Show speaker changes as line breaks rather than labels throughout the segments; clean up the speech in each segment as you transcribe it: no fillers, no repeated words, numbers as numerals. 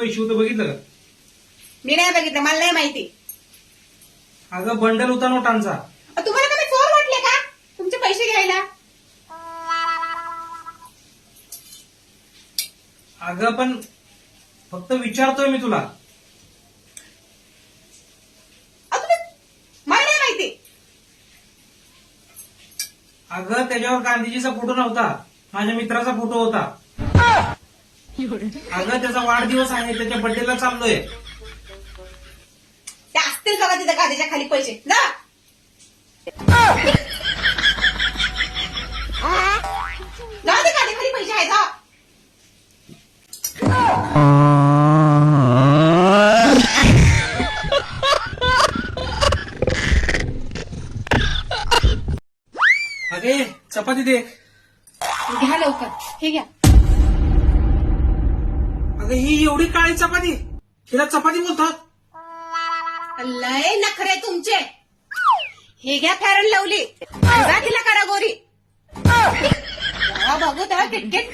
पैसे होते बघितलं का?
मी नाही बघितलं, मला नाही माहिती.
अगं बंडल होता नोटांचा.
तुम्हाला तुम्ही चोर वाटले का तुमचे पैसे घ्यायला?
अगं पण फक्त विचारतोय मी तुला.
मला नाही माहिती.
अगं त्याच्यावर गांधीजीचा फोटो नव्हता, माझ्या मित्राचा फोटो होता. अगं त्याचा वाढदिवस आहे, त्याच्या बर्थडेला चाललोय.
ते असतील का तिथं गादीच्या खाली पैसे? जा जा, ते गादी खाली पैसे आहे, जा.
अगे चपाती दे.
घ्या लवकर, हे घ्या.
अगं ही एवढी काळी चपाती, हिला चपाती बोलतात?
लय नखरे तुमचे. हे घ्या फॅरन लवली, जा तिला करा गोरी. बघू तेव्हा किटकिट.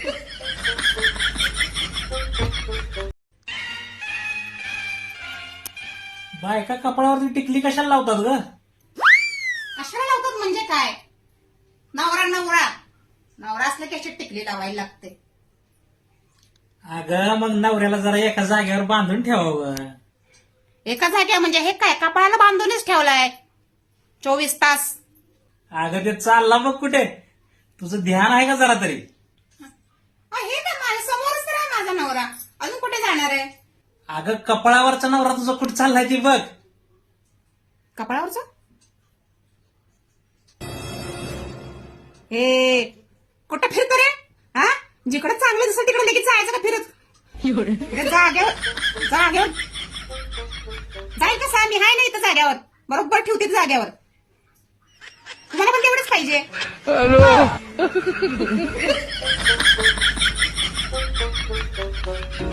बायका कपाळावरती टिकली कशाला लावतात ग?
कशाला लावतात म्हणजे काय? नवरा नवरा नवरा असलं की अशी टिकली लावायला लागते.
अगं मग नवऱ्याला जरा एका जागेवर बांधून ठेवावं.
एका जाग्या म्हणजे हे काय कपाळाला बांधूनच ठेवलाय 24 तास?
अगं ते चालला मग कुठे? तुझं ध्यान आहे का जरा तरी?
हे काय माझ्या समोरच तर आहे माझा नवरा, अजून कुठे जाणार आहे?
अगं कपाळावरचा नवरा तुझा कुठे चाललाय ती बघ.
कपाळावरचा? हे कुठं फिरतो रे? हा, जिकडे चांगलं दिसत तिकडे लगेच जायचं का फिरत? जाग्यावर जाग्यावर जाईल कसा? मी हाय नाही इथं जाग्यावर, बरोबर ठेवते जाग्यावर. तुम्हाला पण तेवढंच पाहिजे.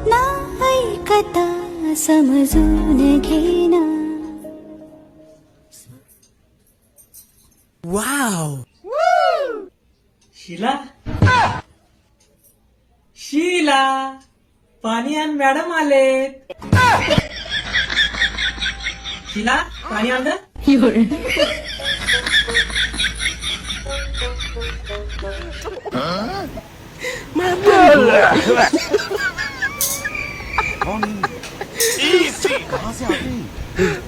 ना ऐकता समजून घेना.
वाव. शीला शीला पाणी आण, मॅडम आले. शीला पाणी आण.
कौन? कहाँ से आते हैं?